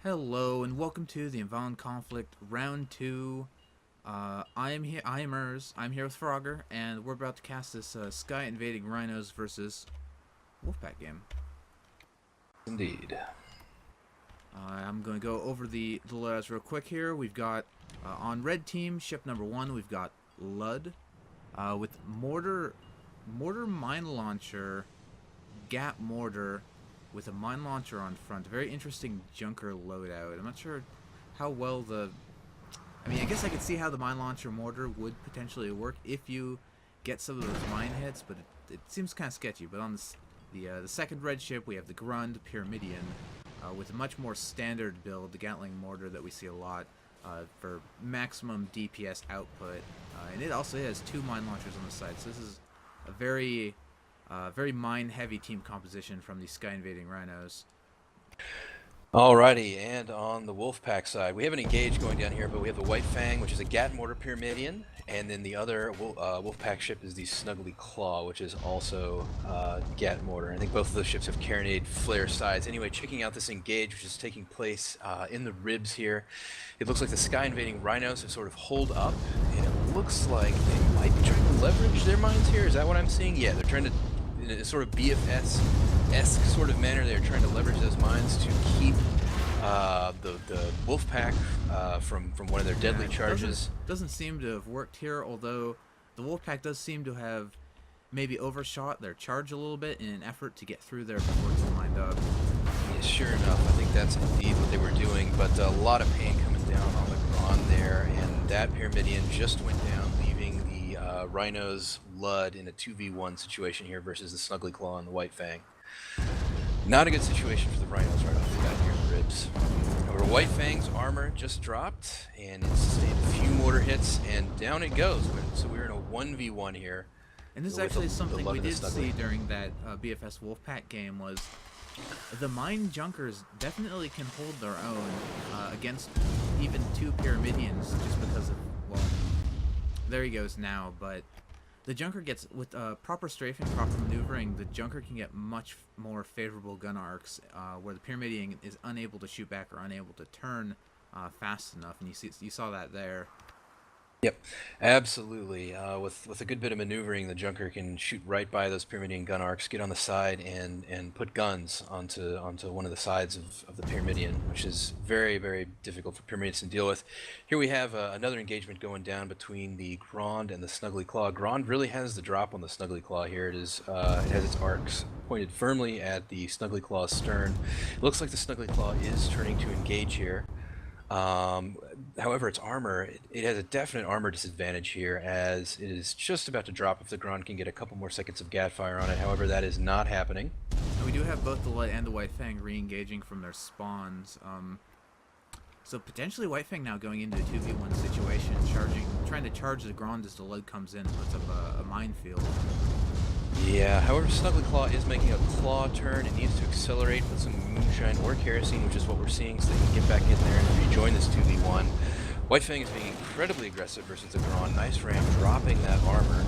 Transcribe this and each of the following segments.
Hello and welcome to the Anvalan conflict round two. I am here. I am Urs. I'm here with Frogger, and we're about to cast this Sky Invading Rhinos versus Wolfpack game. Indeed. I'm going to go over the layouts real quick here. We've got on red team ship number one. We've got Lud with mortar mine launcher, gap mortar with a mine launcher on front. A very interesting junker loadout. I'm not sure how well I mean, I guess I could see how the mine launcher mortar would potentially work if you get some of those mine hits, but it seems kind of sketchy. But on the second red ship, we have the Grund Pyramidion with a much more standard build, the Gatling mortar that we see a lot for maximum DPS output, and it also has two mine launchers on the side. So this is a very mine-heavy team composition from the Sky Invading Rhinos. Alrighty, and on the Wolfpack side, we have an engage going down here, but we have the White Fang, which is a Gat Mortar Pyramidion, and then the other Wolfpack ship is the Snuggly Claw, which is also Gat Mortar. I think both of those ships have carronade flare sides. Anyway, checking out this engage, which is taking place in the ribs here, it looks like the Sky Invading Rhinos have sort of holed up, and it looks like they might be trying to leverage their mines here. Is that what I'm seeing? Yeah, they're trying to, in a sort of BFS-esque sort of manner, they're trying to leverage those mines to keep the Wolfpack from one of their deadly charges. Doesn't seem to have worked here, although the Wolfpack does seem to have maybe overshot their charge a little bit in an effort to get through there before it's lined up. Yeah, sure enough, I think that's indeed what they were doing, but a lot of pain coming down on the Grand there, and that Pyramidion just went down, leaving the Rhinos Lud in a 2v1 situation here versus the Snuggly Claw and the White Fang. Not a good situation for the Rhinos right off the bat here in the ribs. However, White Fang's armor just dropped, and it sustained a few mortar hits, and down it goes. So we're in a 1v1 here. And this is actually something we did see during that BFS Wolfpack game was the mine junkers definitely can hold their own against even two Pyramidions just because of, well, there he goes now, but the junker gets, with proper strafing, proper maneuvering, the junker can get much more favorable gun arcs, where the Pyramidion is unable to shoot back or unable to turn fast enough, and you saw that there. Yep, absolutely. With a good bit of maneuvering, the junker can shoot right by those Pyramidion gun arcs, get on the side, and put guns onto one of the sides of the Pyramidion, which is very, very difficult for Pyramidions to deal with. Here we have another engagement going down between the Grand and the Snuggly Claw. Grand really has the drop on the Snuggly Claw here. It has its arcs pointed firmly at the Snuggly Claw's stern. It looks like the Snuggly Claw is turning to engage here. However, its armor, it has a definite armor disadvantage here, as it is just about to drop if the Grand can get a couple more seconds of Gat fire on it. However, that is not happening. And we do have both the Lud and the White Fang re-engaging from their spawns. So potentially White Fang now going into a 2v1 situation, trying to charge the Grand as the Lud comes in and puts up a minefield. Yeah, however, Snuggly Claw is making a claw turn. It needs to accelerate with some moonshine or kerosene, which is what we're seeing, so they can get back in there and rejoin this 2v1. White Fang is being incredibly aggressive versus the Grand. Nice ram dropping that armor.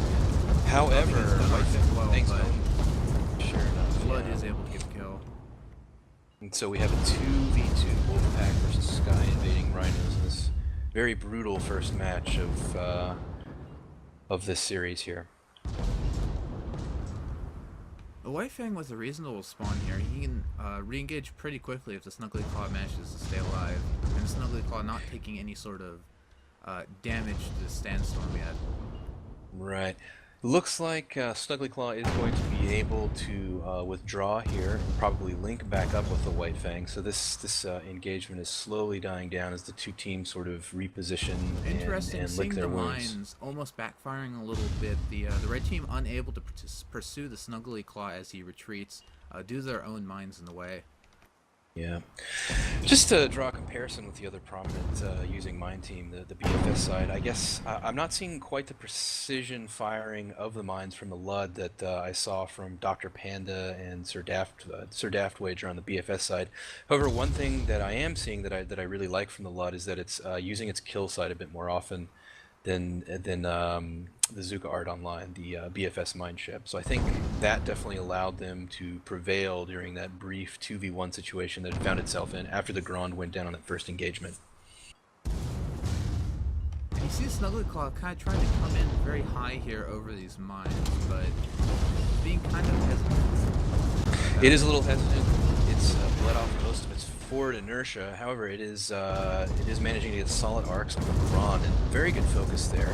However, White Fang's sure enough, Blood is able to get the kill. And so we have a 2v2 Wolfpack versus Sky Invading Rhinos in this very brutal first match of this series here. The White Fang with a reasonable spawn here, he can re-engage pretty quickly if the Snuggly Claw manages to stay alive, and the Snuggly Claw not taking any sort of damage to the sandstorm yet. Right. Looks like Snuggly Claw is going to be able to withdraw here and probably link back up with the White Fang. So this engagement is slowly dying down as the two teams sort of reposition and lick their wounds. Mines almost backfiring a little bit. The red team unable to pursue the Snuggly Claw as he retreats due to their own mines in the way. Yeah. Just to draw a comparison with the other prominent using mine team, the BFS side, I guess I'm not seeing quite the precision firing of the mines from the Lud that I saw from Dr. Panda and Sir Daft Wager on the BFS side. However, one thing that I am seeing that I really like from the Lud is that it's using its kill side a bit more often than the Zuka Art Online, the BFS mine ship. So I think that definitely allowed them to prevail during that brief 2v1 situation that it found itself in after the Grand went down on that first engagement. And you see Snuggly Claw kind of trying to come in very high here over these mines, but being kind of hesitant. It is a little hesitant. It's bled off most of its forward inertia. However, it is managing to get solid arcs on the Grand, and very good focus there.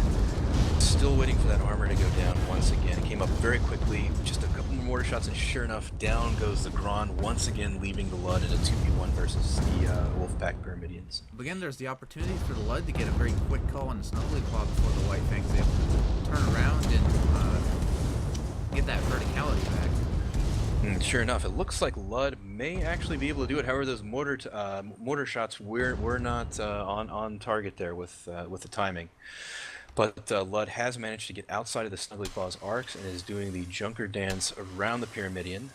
Still waiting for that armor to go down once again. It came up very quickly, just a couple more mortar shots, and sure enough, down goes the Grand once again, leaving the Lud in a 2v1 versus the Wolfpack Pyramidians. But again, there's the opportunity for the Lud to get a very quick call on the Snuggly Claw before the White Fang's able to turn around and get that verticality back. Sure enough, it looks like Lud may actually be able to do it. However, those mortar shots were not on target there with the timing. But Lud has managed to get outside of the Snuggly Claw's arcs and is doing the Junker dance around the Pyramidian,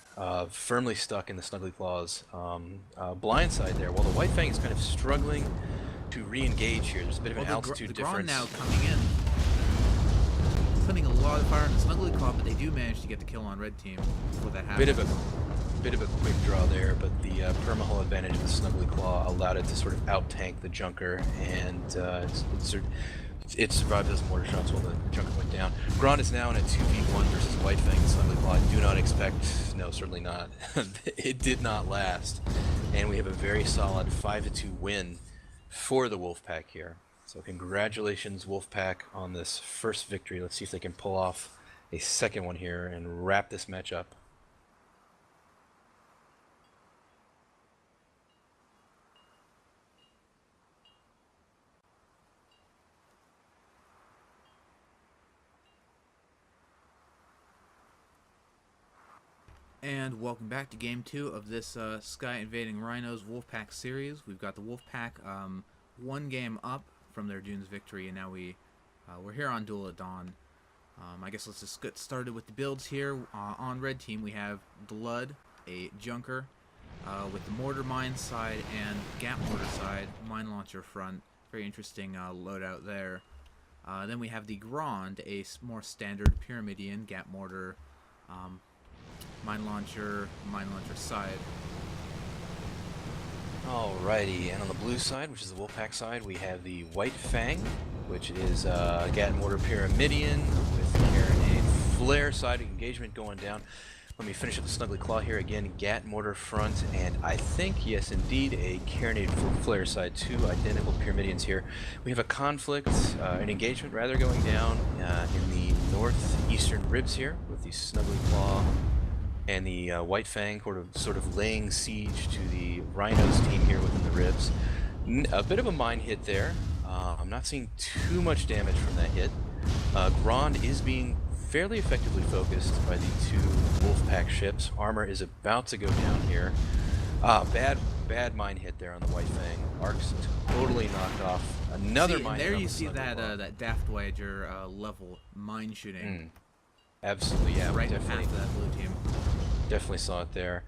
firmly stuck in the Snuggly Claw's blind side there, while the White Fang is kind of struggling to re-engage here. There's a bit of an altitude difference. The Grand now coming in, putting a lot of fire on the Snuggly Claw, but they do manage to get the kill on red team before that happens. Bit of a quick draw there, but the permahull advantage of the Snuggly Claw allowed it to sort of out-tank the Junker, and it survived those mortar shots while the Junker went down. Grand is now in a 2v1 versus White Fang and Snuggly Claw. I do not expect, no, certainly not. It did not last, and we have a very solid 5-2 win for the Wolfpack here. So congratulations, Wolfpack, on this first victory. Let's see if they can pull off a second one here and wrap this match up. And welcome back to Game 2 of this Sky Invading Rhinos Wolfpack series. We've got the Wolfpack one game up from their Dunes victory, and now we're here on Duel at Dawn. I guess let's just get started with the builds here. On red team, we have the Lud, a Junker, with the mortar mine side and gap mortar side, mine launcher front. Very interesting loadout there. Then we have the Grand, a more standard Pyramidian gap mortar, mine launcher side. Alrighty, and on the blue side, which is the Wolfpack side, we have the White Fang, which is Gat Mortar Pyramidian with Carronade Flare side engagement going down. Let me finish up the Snuggly Claw here again. Gat Mortar front, and I think, yes indeed, a Carronade Flare side. Two identical Pyramidians here. We have a conflict, an engagement rather, going down in the northeastern ribs here with the Snuggly Claw and the White Fang sort of laying siege to the Rhinos team here within the ribs. A bit of a mine hit there. I'm not seeing too much damage from that hit. Grand is being fairly effectively focused by the two Wolfpack ships. Armor is about to go down here. Bad mine hit there on the White Fang. Arcs totally knocked off. Another mine hit. There you see that Daft Wager level mine shooting. Absolutely, yeah. Right in path of that blue team. Definitely saw it there.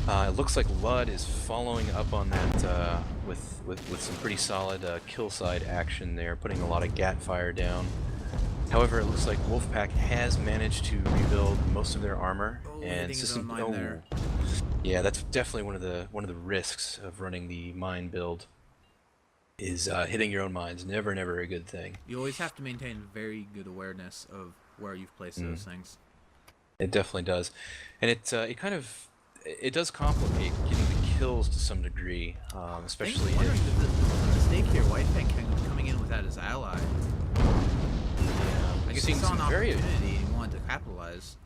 It looks like Lud is following up on that with some pretty solid kill side action there, putting a lot of gat fire down. However, it looks like Wolfpack has managed to rebuild most of their armor and system. There. Yeah, that's definitely one of the risks of running the mine build. Is hitting your own mines. Never a good thing. You always have to maintain very good awareness of where you've placed those things. It definitely does, and it does complicate getting the kills to some degree, especially. I'm wondering the mistake here. White Fang coming in without his ally. I guess he saw an opportunity and wanted to capitalize.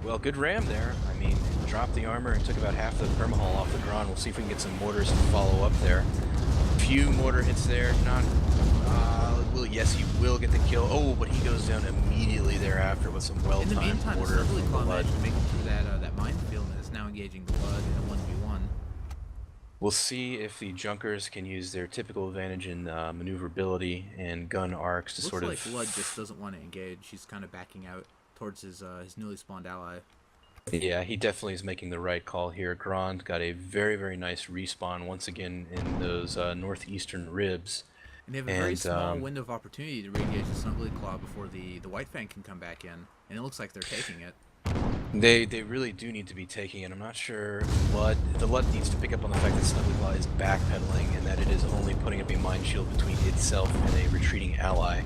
Well, good ram there. I mean, dropped the armor and took about half the permahull off the Grand. We'll see if we can get some mortars to follow up there. Few mortar hits there. Not. Yes, he will get the kill. Oh, but he goes down immediately thereafter with some well-timed mortar. In the meantime, the Snuggly Claw managed to make it through that minefield and is now engaging the Lud in a 1v1. We'll see if the Junkers can use their typical advantage in maneuverability and gun arcs to sort of... Looks like Lud just doesn't want to engage. He's kind of backing out towards his newly spawned ally. Yeah, he definitely is making the right call here. Grand got a very nice respawn once again in those northeastern ribs. And they have a very And small window of opportunity to re-engage the Snuggly Claw before the White Fang can come back in. And it looks like they're taking it. they really do need to be taking it. I'm not sure the Lud needs to pick up on the fact that Snuggly Claw is backpedaling and that it is only putting up a mine shield between itself and a retreating ally,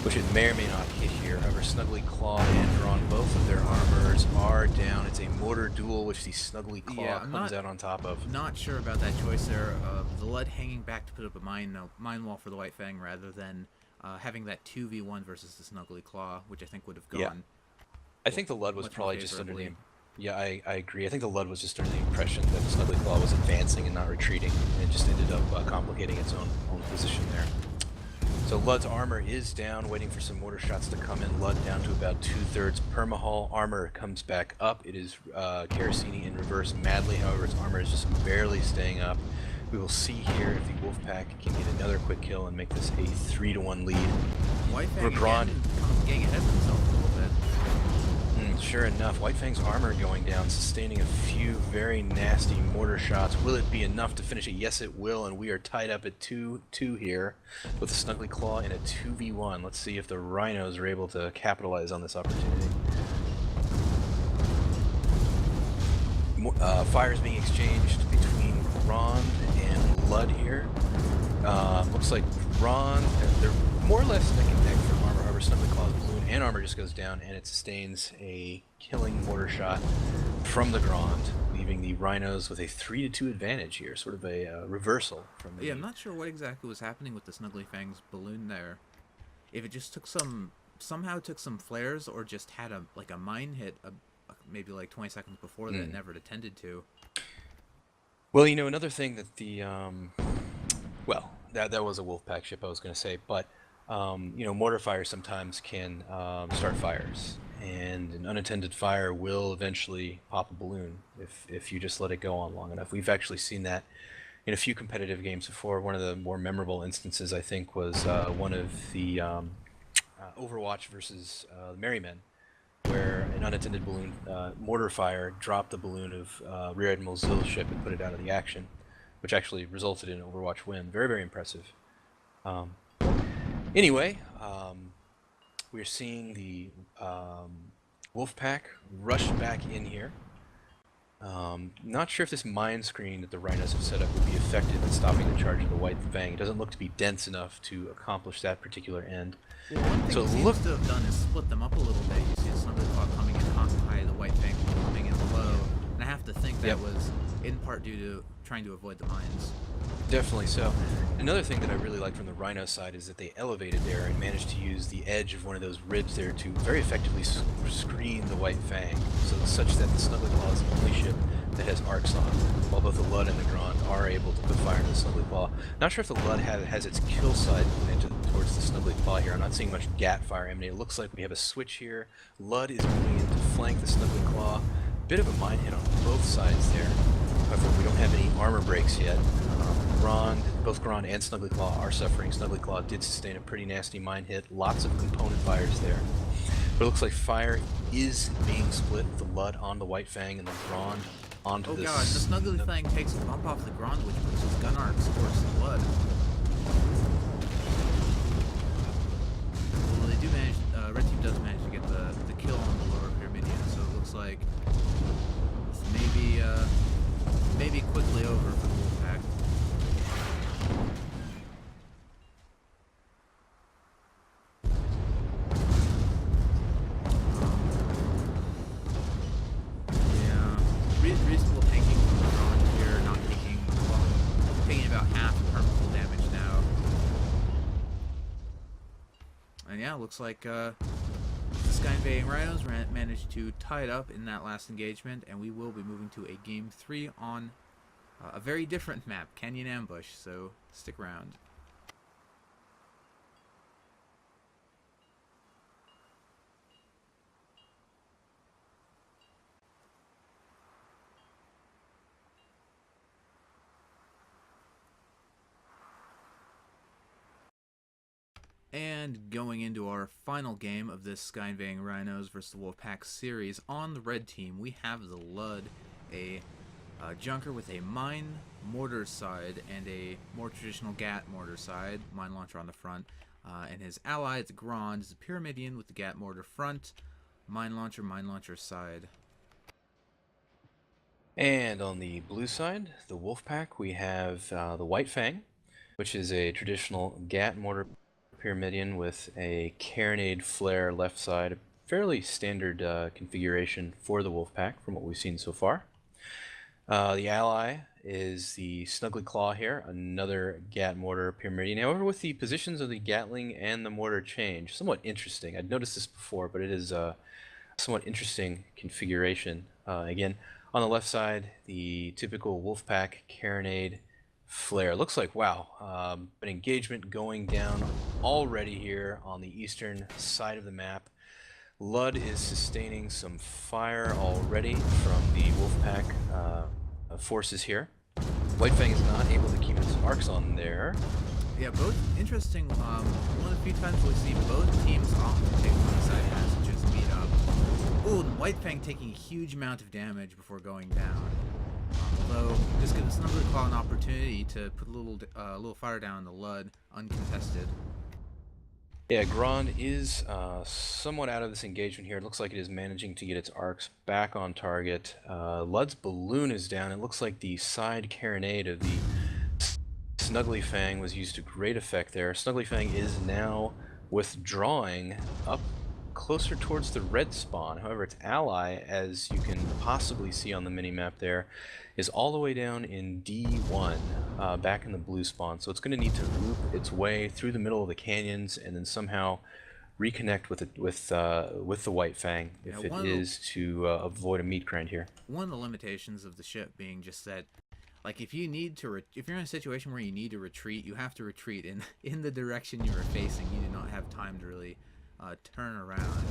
which it may or may not hit here. However, Snuggly Claw and Drawn, both of their armors are down. It's a mortar duel, which the Snuggly Claw comes out on top of. Not sure about that choice there. The Lud hanging back to put up a mine wall for the White Fang rather than having that 2v1 versus the Snuggly Claw, which I think would have gone. Yeah. I think the Lud was probably just under the... Yeah, I agree. I think the Lud was just under the impression that the Snuggly Claw was advancing and not retreating, and it just ended up complicating its own position there. So Lud's armor is down, waiting for some mortar shots to come in. Lud down to about 2/3 permahull. Armor comes back up. It is Karasini in reverse madly. However, its armor is just barely staying up. We will see here if the Wolfpack can get another quick kill and make this a 3-1 lead. White Fang again, getting ahead of himself a little bit. Sure enough, White Fang's armor going down, sustaining a few very nasty mortar shots. Will it be enough to finish it? Yes, it will, and we are tied up at 2-2 here with the Snuggly Claw in a 2v1. Let's see if the Rhinos are able to capitalize on this opportunity. Fires being exchanged between Grond and Lud here. Looks like Grond, they're more or less neck and neck for armor. However, Snuggly Claw's balloon and armor just goes down, and it sustains a killing mortar shot from the Grond, leaving the Rhinos with a 3-2 advantage here, sort of a reversal from the... Yeah, I'm not sure what exactly was happening with the Snuggly Fang's balloon there. If it just took somehow took some flares, or just had a mine hit maybe like 20 seconds before that it never attended to. Well, you know, another thing that the well, that was a Wolfpack ship, I was going to say, but you know, mortar fire sometimes can start fires, and an unattended fire will eventually pop a balloon if you just let it go on long enough. We've actually seen that in a few competitive games before. One of the more memorable instances, I think, was one of the Overwatch versus Merrymen, where an unattended balloon mortar fire dropped the balloon of Rear Admiral Zill's ship and put it out of the action, which actually resulted in an Overwatch win. Very, very impressive. Anyway, we're seeing the Wolfpack rush back in here. Not sure if this mine screen that the Rhinos have set up would be effective in stopping the charge of the White Fang. It doesn't look to be dense enough to accomplish that particular end. Well, one thing it seems to have done is split them up a little bit. You see the Snuggly Claw coming in high, the White Fang coming in low, and I have to think that was in part due to trying to avoid the mines. Definitely so. Another thing that I really like from the Rhino side is that they elevated there and managed to use the edge of one of those ribs there to very effectively screen the White Fang, so such that the Snuggly Claw is the only ship that has arcs on, while both the Lud and the Grond are able to put fire into the Snuggly Claw. Not sure if the Lud has its kill side towards the Snuggly Claw here. I'm not seeing much GAT fire emanate. It looks like we have a switch here. Lud is moving in to flank the Snuggly Claw. Bit of a mine hit on both sides there. However, we don't have any armor breaks yet. Both Grond and Snuggly Claw are suffering. Snuggly Claw did sustain a pretty nasty mine hit. Lots of component fires there. But it looks like fire is being split with the Lud on the White Fang and the Grond onto this... Oh god, the Snuggly Fang takes a bump off the Grond, which puts his gun arcs towards the Lud. Well, they do manage, Red Team does manage to get the kill on the lower Pyramidion, so it looks like it's maybe quickly over for the Wolfpack. Reasonable tanking from the Grond here, not taking about half the permanent damage now. And yeah, looks like the Sky Invading Rhinos managed to tie it up in that last engagement, and we will be moving to a Game 3 on a very different map, Canyon Ambush, so stick around. And going into our final game of this Sky Invading Rhinos versus the Wolfpack series, on the red team, we have the Lud, a Junker with a mine mortar side and a more traditional Gat mortar side, mine launcher on the front. And his ally, it's Grand, is a Pyramidion with the Gat mortar front, mine launcher side. And on the blue side, the Wolfpack, we have the White Fang, which is a traditional Gat mortar Pyramidion with a carronade flare left side. Fairly standard configuration for the Wolfpack from what we've seen so far. The ally is the Snuggly Claw here, another Gat mortar Pyramidion. However, with the positions of the Gatling and the mortar change, somewhat interesting. I'd noticed this before, but it is a somewhat interesting configuration. Again, on the left side, the typical Wolfpack carronade flare. Looks like, wow, an engagement going down already here on the eastern side of the map. Lud is sustaining some fire already from the Wolfpack forces here. White Fang is not able to keep its arcs on there. Yeah, both interesting. One of the few times we see both teams often take one side has to just meet up. Ooh, and White Fang taking a huge amount of damage before going down. Although this gives Snuggly Claw an opportunity to put a little fire down on the Lud uncontested. Yeah, Grand is somewhat out of this engagement here. It looks like it is managing to get its arcs back on target. Lud's balloon is down. It looks like the side carronade of the Snuggly Fang was used to great effect there. Snuggly Fang is now withdrawing up closer towards the red spawn. However, its ally, as you can possibly see on the mini-map there, is all the way down in D1, back in the blue spawn. So it's going to need to loop its way through the middle of the canyons and then somehow reconnect with the White Fang if it is to avoid a meat grind here. One of the limitations of the ship being just that, like, if you need to, if you're in a situation where you need to retreat, you have to retreat in the direction you are facing. You do not have time to really turn around.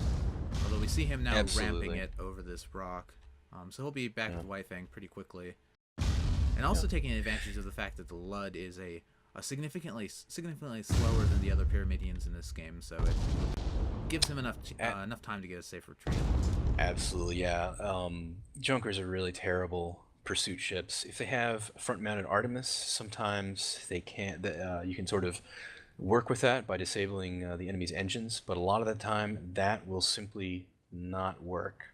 Although we see him now ramping it over this rock. So he'll be back with White Fang pretty quickly. And also taking advantage of the fact that the Lud is a significantly slower than the other Pyramidions in this game, so it gives him enough time to get a safe retreat. Absolutely, yeah. Junkers are really terrible pursuit ships. If they have front-mounted Artemis, sometimes they can't. You can sort of work with that by disabling the enemy's engines, but a lot of the time that will simply not work.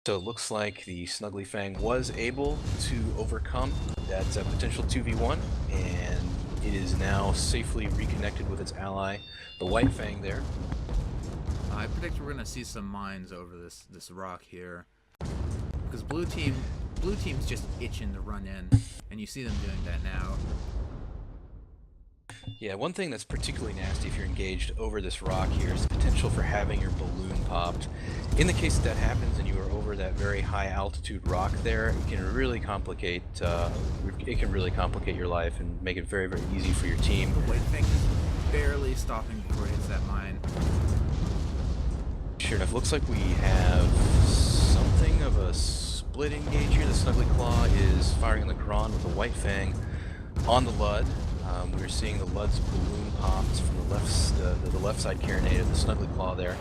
So it looks like the Snuggly Fang was able to overcome that potential 2v1, and it is now safely reconnected with its ally, the White Fang there. I predict we're going to see some mines over this rock here, because blue team's just itching to run in, and you see them doing that now. Yeah, one thing that's particularly nasty if you're engaged over this rock here is the potential for having your balloon popped. In the case that happens and you are over that very high altitude rock there, it can really complicate your life and make it very, very easy for your team. The White Fang is barely stopping before it hits that mine. Sure enough, looks like we have something of a split engage here. The Snuggly Claw is firing on the Grand with the White Fang on the Lud. We're seeing the Lud's balloon popped from the left side carronade of the Snuggly Claw there.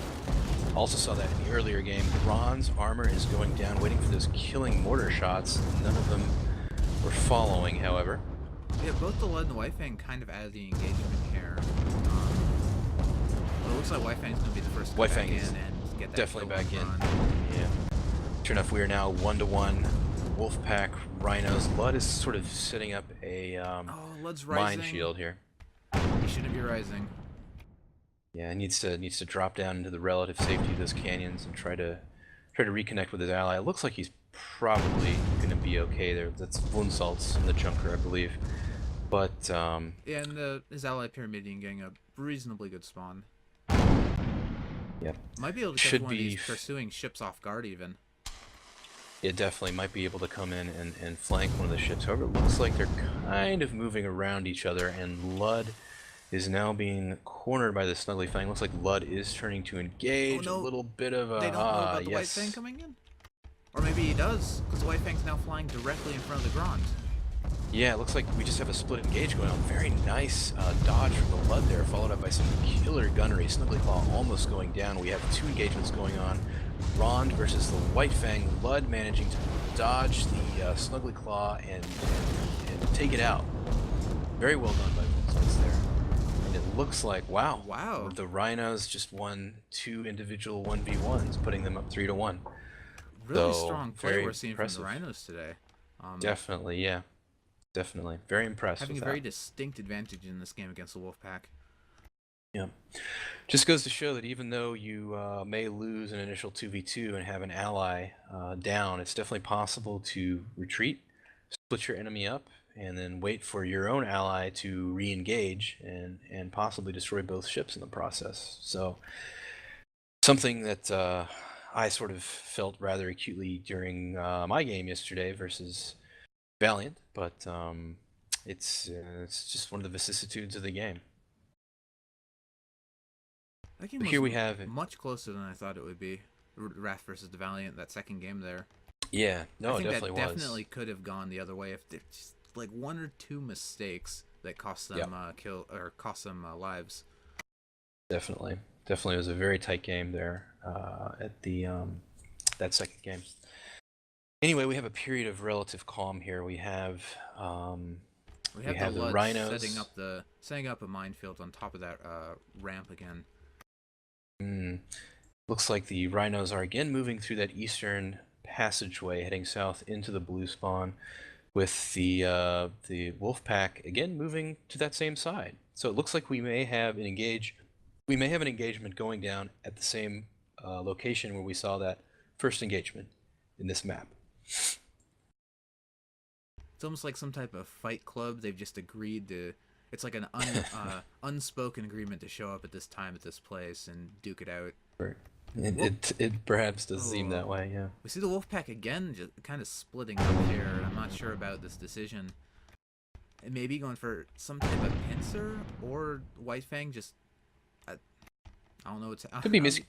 Also saw that in the earlier game. Grand's armor is going down, waiting for those killing mortar shots. None of them were following, however. Yeah, both the Lud and the White Fang kind of added the engagement here. It looks like White Fang's going to be the first to White back Fang in is and get that definitely back in. Yeah. Sure enough, we are now 1-to-1. Wolfpack, Rhinos. Lud is sort of setting up a Lud's mine shield here. He shouldn't be rising. Yeah, he needs to drop down into the relative safety of those canyons and try to reconnect with his ally. It looks like he's probably going to be okay there. That's Woundsalts in the Junker, I believe. But yeah, and his ally Pyramidion getting a reasonably good spawn. Yep. Might be able to catch one of these pursuing ships off guard even. It definitely might be able to come in and flank one of the ships. However, it looks like they're kind of moving around each other, and Lud is now being cornered by the Snuggly Fang. Looks like Lud is turning to engage. Oh, no. A little bit of a... They don't know about the White Fang coming in? Or maybe he does, because the White Fang's now flying directly in front of the Grand. Yeah, it looks like we just have a split engage going on. Very nice dodge from the Lud there, followed up by some killer gunnery. Snuggly Claw almost going down. We have two engagements going on. Rond versus the White Fang. Lud managing to dodge the Snuggly Claw and take it out. Very well done by Vince there. And it looks like, wow, Wow. the Rhinos just won 2 individual 1v1s, putting them up 3-1. Really So, strong play very we're seeing impressive. from the Rhinos today. Definitely, yeah. Definitely. Very impressed Having with a very that. distinct advantage in this game against the Wolfpack. Yeah. Just goes to show that even though you may lose an initial 2v2 and have an ally down, it's definitely possible to retreat, split your enemy up, and then wait for your own ally to re-engage and possibly destroy both ships in the process. So something that I sort of felt rather acutely during my game yesterday versus Valiant, but it's just one of the vicissitudes of the game. That game But was here we have it. much closer than I thought it would be. Wrath versus the Valiant, that second game there. Yeah, no, I it think definitely that was. definitely could have gone the other way if there's just like 1 or 2 mistakes that cost them cost them lives. Definitely was a very tight game there at the that second game. Anyway, we have a period of relative calm here. We have the Rhinos setting up a minefield on top of that ramp again. Looks like the Rhinos are again moving through that eastern passageway, heading south into the blue spawn, with the Wolfpack again moving to that same side. So it looks like we may have an engagement going down at the same location where we saw that first engagement in this map. It's almost like some type of fight club. They've just agreed to. It's like an unspoken agreement to show up at this time at this place and duke it out. Right. It perhaps does seem that way, yeah. We see the Wolfpack again, just kind of splitting up here. I'm not sure about this decision. And maybe going for some type of pincer or White Fang. Just I don't know. Could be missing.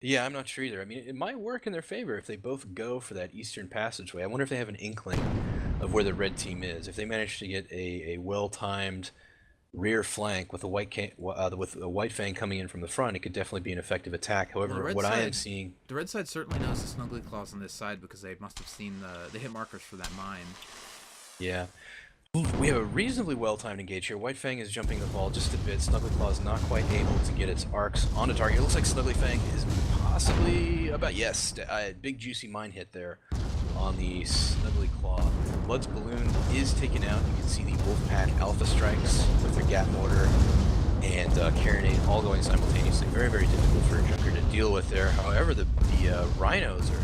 Yeah, I'm not sure either. I mean, it might work in their favor if they both go for that eastern passageway. I wonder if they have an inkling of where the red team is. If they manage to get a well-timed rear flank with a White Fang coming in from the front, it could definitely be an effective attack. However, I am seeing, the red side certainly knows the Snuggly Claws on this side because they must have seen the hit markers for that mine. Yeah. We have a reasonably well-timed engage here. White Fang is jumping the ball just a bit. Snuggly Claw is not quite able to get its arcs on a target. It looks like Snuggly Fang is possibly about, yes, a big juicy mine hit there on the Snuggly Claw. Blood's balloon is taken out. You can see the Wolfpack Alpha strikes with their Gat Mortar and Carronade all going simultaneously. Very, very difficult for a Junker to deal with there. However, the Rhinos are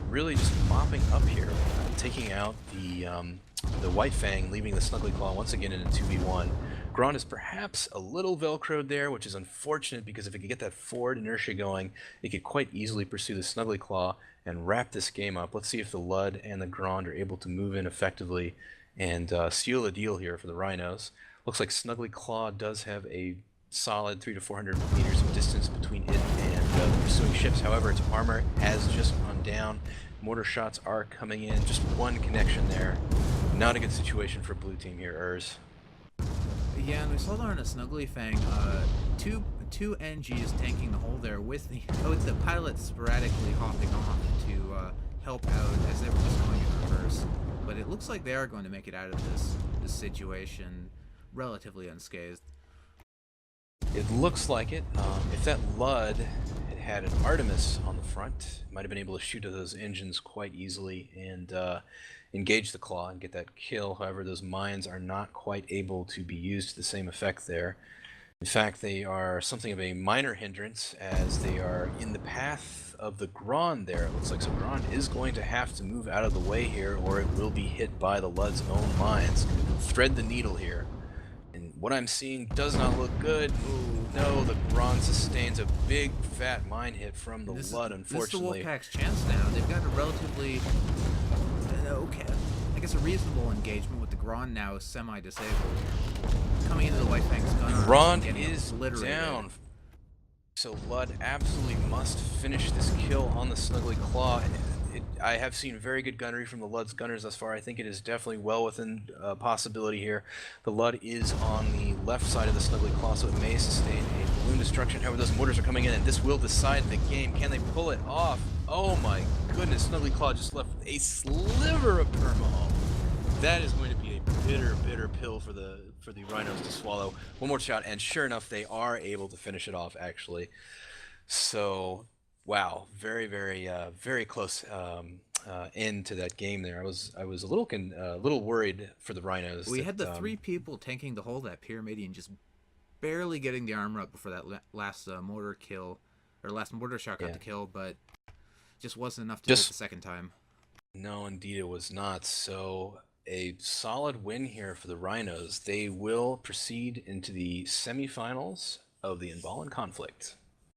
really just mopping up here, taking out the White Fang, leaving the Snuggly Claw once again in a 2v1. Grand is perhaps a little velcroed there, which is unfortunate because if it could get that forward inertia going, it could quite easily pursue the Snuggly Claw and wrap this game up. Let's see if the Lud and the Grand are able to move in effectively and seal the deal here for the Rhinos. Looks like Snuggly Claw does have a solid 300 to 400 meters of distance between it and the pursuing ships. However, its armor has just gone down. Mortar shots are coming in. Just one connection there. Not a good situation for blue team here, Urs. Yeah, and we saw there on a Snuggly Fang, two NGs tanking the hole there with the pilot sporadically hopping off to help out as they were just going in reverse. But it looks like they are going to make it out of this situation relatively unscathed. It looks like it. If that Lud had an Artemis on the front, it might have been able to shoot at those engines quite easily and engage the Claw and get that kill. However, those mines are not quite able to be used to the same effect there. In fact, they are something of a minor hindrance as they are in the path of the Grand there. It looks like so Grand is going to have to move out of the way here or it will be hit by the Lud's own mines. Thread the needle here. And what I'm seeing does not look good. Ooh, no, the Grand sustains a big fat mine hit from the Lud, unfortunately. This is the Wolfpack's chance now. They've got a relatively okay, I guess a reasonable engagement with the Grand now semi-disabled. Coming into the White Fang's gun. Grand is down. So Lud absolutely must finish this kill on the Snuggly Claw. I have seen very good gunnery from the Lud's gunners thus far. I think it is definitely well within possibility here. The Lud is on the left side of the Snuggly Claw, so it may sustain a balloon destruction. However, those mortars are coming in, and this will decide the game. Can they pull it off? Oh my goodness, Snuggly Claw just left a sliver of perma. That is going to be a bitter, bitter pill for the Rhinos to swallow. One more shot, and sure enough, they are able to finish it off, actually. So, wow, very, very, very close end to that game there. I was a little worried for the Rhinos. We that, had the 3 people tanking the whole of that Pyramidion, just barely getting the armor up before that last mortar kill, or last mortar shot got the kill, but just wasn't enough to do it the second time. No, indeed it was not. So a solid win here for the Rhinos. They will proceed into the semifinals of the Anvalan conflict.